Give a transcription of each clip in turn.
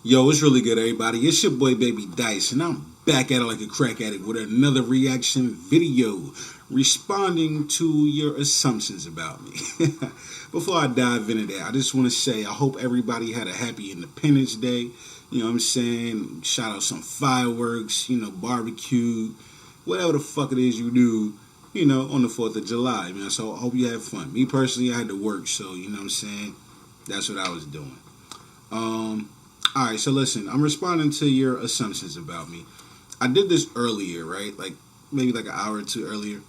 Yo, it's really good, everybody. It's your boy, BDyce, and I'm back at it like a crack addict with another reaction video responding to your assumptions about me. Before I dive into that, I just want to say I hope everybody had a happy Independence Day. You know what I'm saying? Shout out some fireworks, barbecue, whatever the fuck it is you do, on the 4th of July, man. So I hope you had fun. Me personally, I had to work, so, you know what I'm saying? That's what I was doing. Alright, so listen, I'm responding to your assumptions about me. I did this earlier, right? Maybe an hour or two earlier.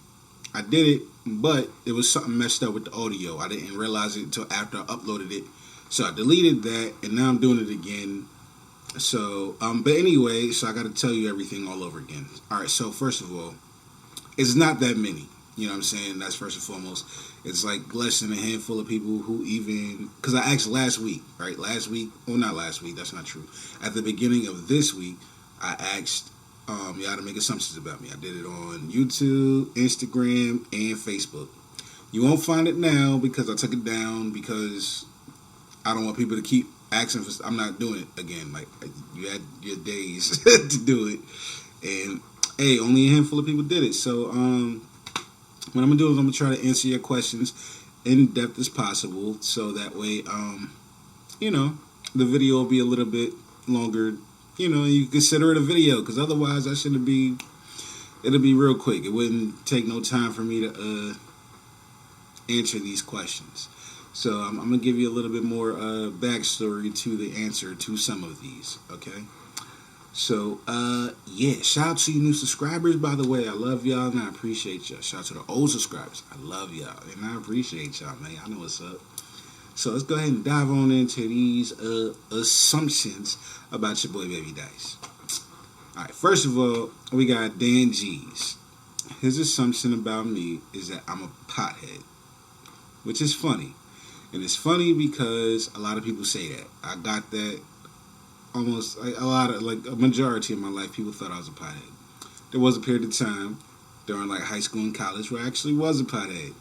I did it, but it was something messed up with the audio. I didn't realize it until after I uploaded it. So I deleted that, and now I'm doing it again. So, but anyway, so I got to tell you everything all over again. Alright, so first of all, it's not that many. You know what I'm saying? That's first and foremost. It's like less than a handful of people who even... Because I asked last week, right? Last week... Well, not last week. That's not true. At the beginning of this week, I asked y'all to make assumptions about me. I did it on YouTube, Instagram, and Facebook. You won't find it now because I took it down because I don't want people to keep asking for... I'm not doing it again. You had your days to do it. And, hey, only a handful of people did it. So, what I'm going to do is I'm going to try to answer your questions in depth as possible so that way, the video will be a little bit longer, you consider it a video because otherwise it'll be real quick. It wouldn't take no time for me to answer these questions. So I'm going to give you a little bit more backstory to the answer to some of these, okay? So, shout out to you new subscribers, by the way. I love y'all and I appreciate y'all. Shout out to the old subscribers. I love y'all and I appreciate y'all, man. I know what's up. So, let's go ahead and dive on into these assumptions about your boy, BDyce. Alright, first of all, we got Dan G's. His assumption about me is that I'm a pothead, which is funny. And it's funny because a lot of people say that. I got that. Almost a majority of my life, people thought I was a pothead. There was a period of time during high school and college where I actually was a pothead.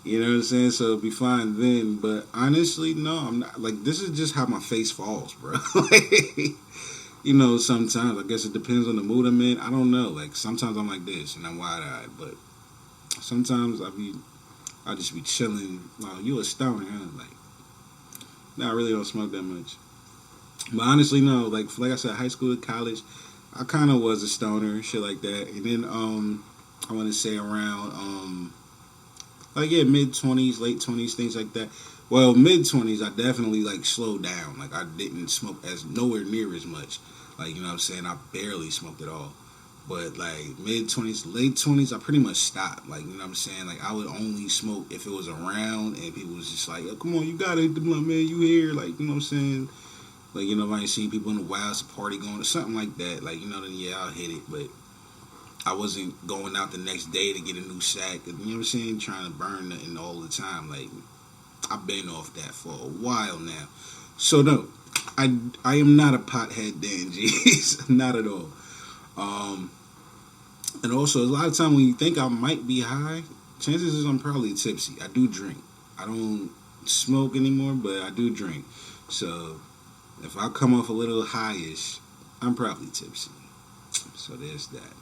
You know what I'm saying? So it'd be fine then, but honestly, no, I'm not. This is just how my face falls, bro. Sometimes I guess it depends on the mood I'm in. I don't know. Sometimes I'm like this and I'm wide-eyed, but sometimes I'll just be chilling. Oh, you a stoner, huh? I really don't smoke that much. But honestly, no. Like I said, high school, college, I kind of was a stoner, shit like that. And then I want to say around mid-20s, late 20s, things like that. Well, mid-20s, I definitely slowed down. I didn't smoke nowhere near as much. You know what I'm saying? I barely smoked at all. But mid-20s, late 20s, I pretty much stopped. You know what I'm saying? I would only smoke if it was around and people was just like, yo, come on, you gotta hit the blunt, man. You here? You know what I'm saying? If I ain't seen people in the wilds, a party going or something like that, then yeah, I'll hit it. But I wasn't going out the next day to get a new sack. You know what I'm saying? Trying to burn it all the time. I've been off that for a while now. So no, I am not a pothead, Dan G's. Not at all. And also, a lot of time when you think I might be high, chances is I'm probably tipsy. I do drink. I don't smoke anymore, but I do drink. So if I come off a little high-ish, I'm probably tipsy. So there's that.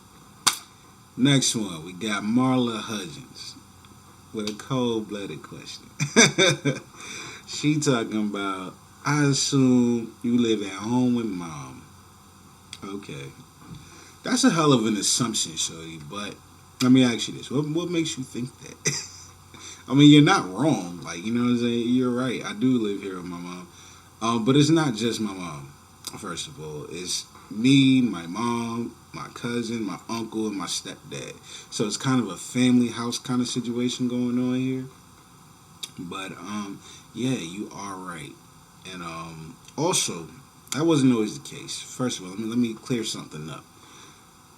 Next one, we got Marla Hudgens with a cold-blooded question. She talking about, I assume you live at home with mom. Okay. That's a hell of an assumption, shorty, but let me ask you this. What makes you think that? I mean, you're not wrong. You know what I'm saying? You're right. I do live here with my mom. But it's not just my mom, first of all. It's me, my mom, my cousin, my uncle, and my stepdad. So it's kind of a family house kind of situation going on here. But, yeah, you are right. And also, that wasn't always the case. First of all, let me clear something up.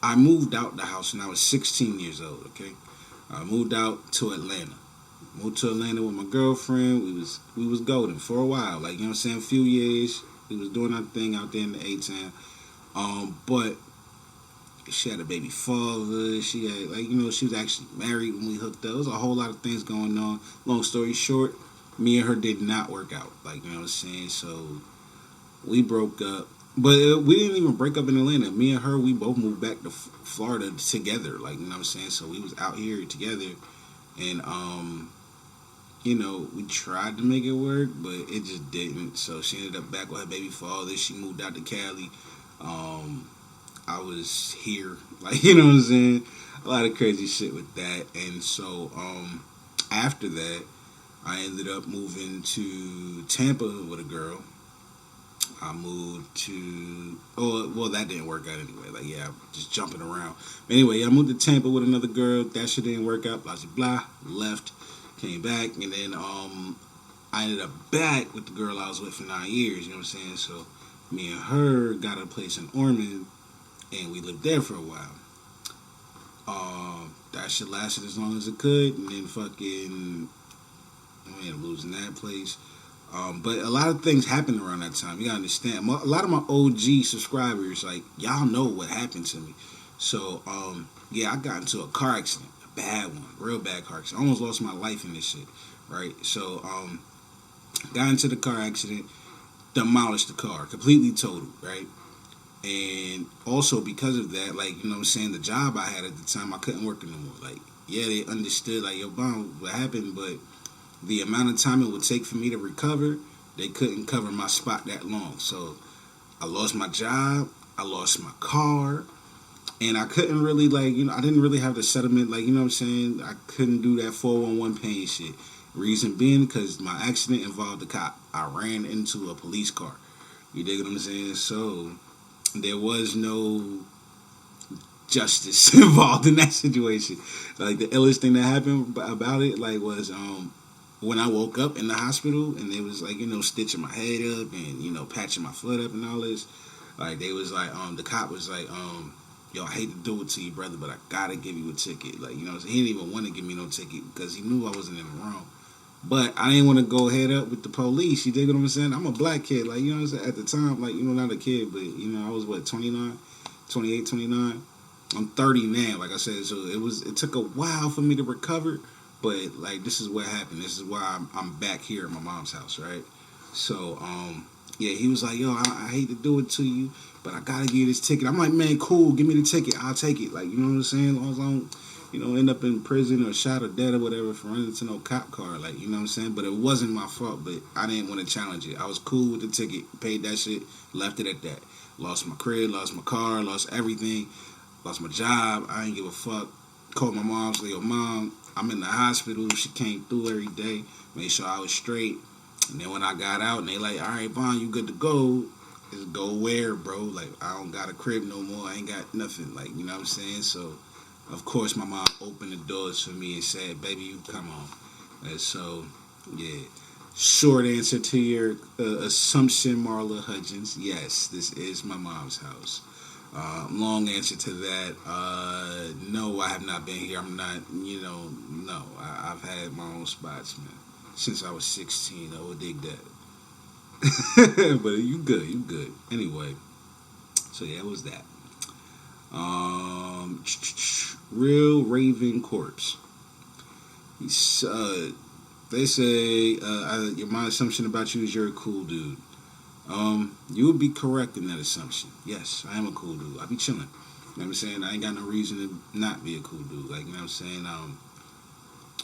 I moved out the house when I was 16 years old, okay? I moved out to Atlanta. Moved to Atlanta with my girlfriend. We was golden for a while. You know what I'm saying? A few years. We was doing our thing out there in the A-Town. But she had a baby father. She had, she was actually married when we hooked up. There was a whole lot of things going on. Long story short, me and her did not work out. You know what I'm saying? So we broke up. But we didn't even break up in Atlanta. Me and her, we both moved back to Florida together. Like, you know what I'm saying? So we was out here together, and we tried to make it work, but it just didn't. So she ended up back with her baby father. She moved out to Cali. I was here, like, you know what I'm saying? A lot of crazy shit with that. And so after that, I ended up moving to Tampa with a girl. I moved to, oh, well, that didn't work out anyway. Like, yeah, just jumping around. But anyway, I moved to Tampa with another girl. That shit didn't work out. Blah, blah, blah. Left, came back, and then I ended up back with the girl I was with for 9 years. You know what I'm saying? So me and her got a place in Ormond, and we lived there for a while. That shit lasted as long as it could, and then fucking, we ended up losing that place. But a lot of things happened around that time. You gotta understand. A lot of my OG subscribers, like, y'all know what happened to me. So, yeah, I got into a car accident. A bad one. Real bad car accident. I almost lost my life in this shit. Right? So, got into the car accident. Demolished the car. Completely totaled. Right? And also because of that, like, you know what I'm saying, the job I had at the time, I couldn't work it no more. Like, yeah, they understood, like, yo, Bon, what happened, but the amount of time it would take for me to recover, they couldn't cover my spot that long. So I lost my job, I lost my car, and I couldn't really, like, I didn't really have the settlement, like, you know what I'm saying? I couldn't do that 411 paying shit. Reason being, because my accident involved a cop. I ran into a police car. You dig what I'm saying? So there was no justice involved in that situation. Like, the illest thing that happened about it, like, was when I woke up in the hospital and they was, like, stitching my head up and, patching my foot up and all this. Like, they was like, the cop was like, yo, I hate to do it to you, brother, but I gotta give you a ticket. Like, he didn't even want to give me no ticket because he knew I wasn't in the wrong. But I didn't want to go head up with the police. You dig what I'm saying? I'm a black kid. Like, you know what I'm saying? At the time, like, not a kid, but, I was, 29, 28, 29. I'm 30 now, like I said. So it took a while for me to recover. But, like, this is what happened. This is why I'm back here at my mom's house, right? So, yeah, he was like, yo, I hate to do it to you, but I got to give you this ticket. I'm like, man, cool, give me the ticket. I'll take it. Like, you know what I'm saying? As long as I don't, end up in prison or shot or dead or whatever for running into no cop car. Like, you know what I'm saying? But it wasn't my fault, but I didn't want to challenge it. I was cool with the ticket, paid that shit, left it at that. Lost my crib, lost my car, lost everything, lost my job. I didn't give a fuck. Called my mom, said, yo, Mom, I'm in the hospital. She came through every day, made sure I was straight. And then when I got out, and they like, all right, Bon, you good to go. Just go where, bro? Like, I don't got a crib no more. I ain't got nothing. Like, you know what I'm saying? So, of course, my mom opened the doors for me and said, baby, you come on. And so, yeah. Short answer to your assumption, Marla Hudgens. Yes, this is my mom's house. Long answer to that. No, I have not been here. I'm not, no. I've had my own spots, man. Since I was 16, I would dig that. But you good. Anyway, so yeah, it was that. Real Raven Corpse. They say, my assumption about you is you're a cool dude. You would be correct in that assumption. Yes, I am a cool dude. I be chilling. You know what I'm saying? I ain't got no reason to not be a cool dude. Like, you know what I'm saying?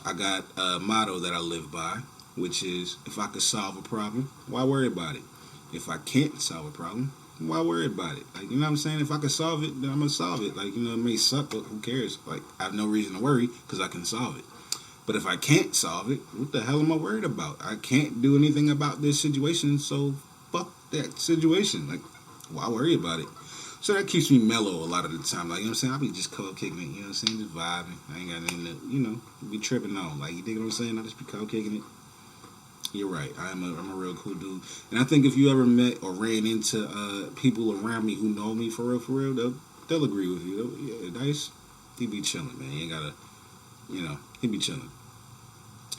I got a motto that I live by, which is, if I could solve a problem, why worry about it? If I can't solve a problem, why worry about it? Like, you know what I'm saying? If I could solve it, then I'm going to solve it. Like, it may suck, but who cares? Like, I have no reason to worry because I can solve it. But if I can't solve it, what the hell am I worried about? I can't do anything about this situation, so fuck that situation. Like, why worry about it? So that keeps me mellow a lot of the time. Like, you know what I'm saying? I be just cold kicking it, you know what I'm saying? Just vibing. I ain't got nothing to, be tripping on. Like, you dig what I'm saying? I just be cold kicking it. You're right. I'm a real cool dude. And I think if you ever met or ran into people around me who know me for real, they'll agree with you. Yeah, Dyce, he be chilling, man. He ain't gotta, he be chilling.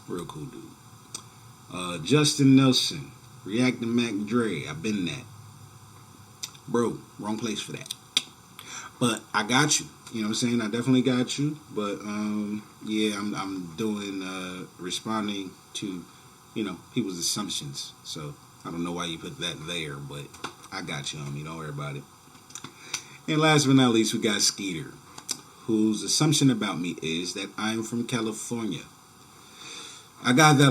Real cool dude. Justin Nelson, React to Mac Dre. I've been that. Bro, wrong place for that. But I got you. You know what I'm saying? I definitely got you. But yeah, I'm doing responding to, people's assumptions. So I don't know why you put that there, but I got you, homie. Don't worry about it. And last but not least, we got Skeeter, whose assumption about me is that I'm from California. I got that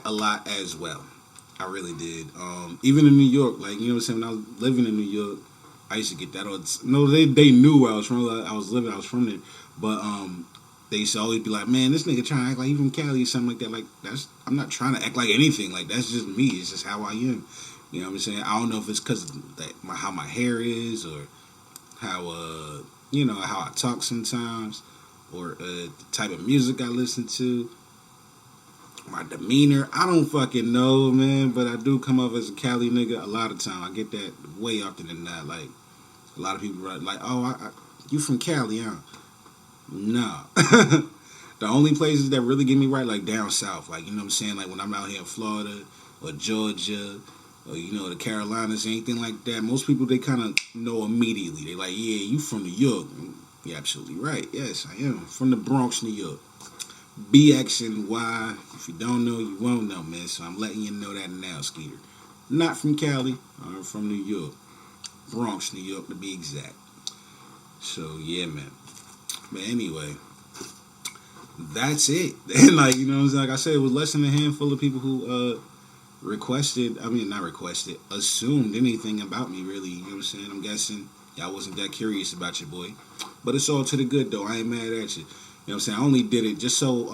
a lot as well. I really did. Even in New York, like, you know what I'm saying, when I was living in New York, I used to get that all. No, they knew where I was from. I was from there. But they used to always be like, man, this nigga trying to act like he from Cali or something like that. Like, I'm not trying to act like anything. Like, that's just me. It's just how I am. You know what I'm saying? I don't know if it's because of how my hair is, or how how I talk sometimes, or the type of music I listen to, my demeanor. I don't fucking know, man. But I do come off as a Cali nigga a lot of time. I get that way often than not. Like, a lot of people are like, oh, you from Cali, huh? Nah. The only places that really get me right, like down south, like, you know what I'm saying, like when I'm out here in Florida or Georgia or, you know, the Carolinas, anything like that, most people, they kind of know immediately. They like, yeah, you from New York. You're absolutely right. Yes, I am. From the Bronx, New York. BX and Y. If you don't know, you won't know, man. So I'm letting you know that now, Skeeter. Not from Cali. I'm from New York. Bronx, New York, to be exact. So, yeah, man. But anyway, that's it. And, like, you know what I'm saying? Like I said, it was less than a handful of people who assumed anything about me, really. You know what I'm saying? I'm guessing y'all wasn't that curious about your boy. But it's all to the good, though. I ain't mad at you. You know what I'm saying? I only did it just so,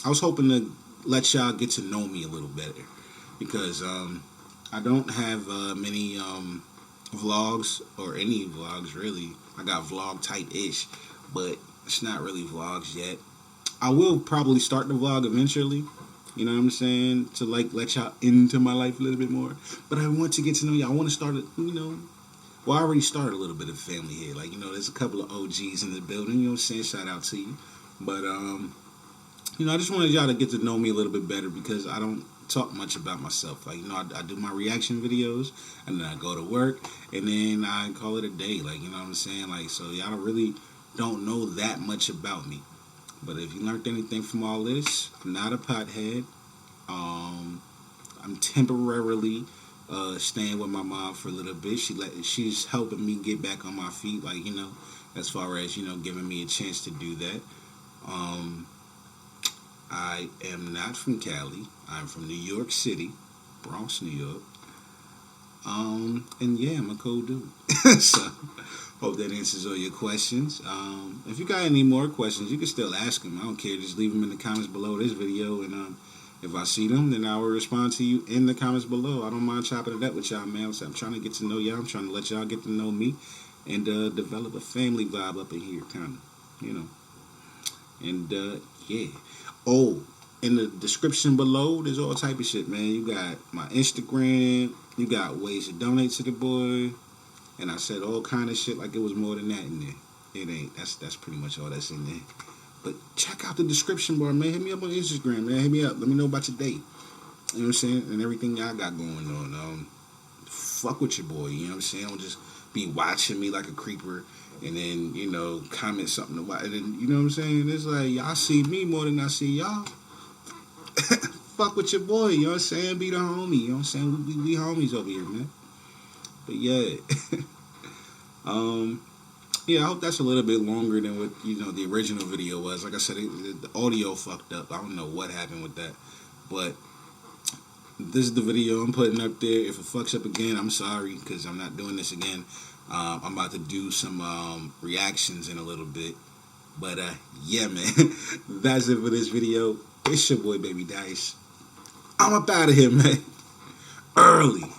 I was hoping to let y'all get to know me a little better. Because I don't have many vlogs, or any vlogs, really. I got vlog type-ish, but it's not really vlogs yet. I will probably start the vlog eventually. You know what I'm saying? To, like, let y'all into my life a little bit more. But I want to get to know y'all. I want to start, I already started a little bit of family here. Like, you know, there's a couple of OGs in the building. You know what I'm saying? Shout out to you. But, I just wanted y'all to get to know me a little bit better, because I don't talk much about myself. Like, you know, I do my reaction videos, and then I go to work, and then I call it a day. Like, you know what I'm saying? Like, so y'all really don't know that much about me. But if you learned anything from all this, I'm not a pothead. I'm temporarily staying with my mom for a little bit. She's helping me get back on my feet, like, you know, as far as, you know, giving me a chance to do that. I am not from Cali. I'm from New York City, Bronx, New York. And yeah, I'm a cool dude. So, hope that answers all your questions. If you got any more questions, you can still ask them. I don't care. Just leave them in the comments below this video, and if I see them, then I will respond to you in the comments below. I don't mind chopping it up with y'all, man. So I'm trying to get to know y'all. I'm trying to let y'all get to know me, and develop a family vibe up in here, kind of, you know. And yeah. Oh, in the description below, there's all type of shit, man. You got my Instagram. You got ways to donate to the boy. And I said all kind of shit like it was more than that in there. It ain't. That's pretty much all that's in there. But check out the description bar, man. Hit me up on Instagram, man. Hit me up. Let me know about your day. You know what I'm saying? And everything y'all got going on. Fuck with your boy. You know what I'm saying? Don't just be watching me like a creeper and then, you know, comment something to watch. And then, you know what I'm saying? It's like, y'all see me more than I see y'all. Fuck with your boy. You know what I'm saying? Be the homie. You know what I'm saying? We homies over here, man. But yeah. Yeah, I hope that's a little bit longer than what, you know, the original video was. Like I said, the audio fucked up. I don't know what happened with that. But this is the video I'm putting up there. If it fucks up again, I'm sorry, because I'm not doing this again. I'm about to do some reactions in a little bit. But yeah, man. That's it for this video. It's your boy, BDyce. I'm up out of here, man. Early.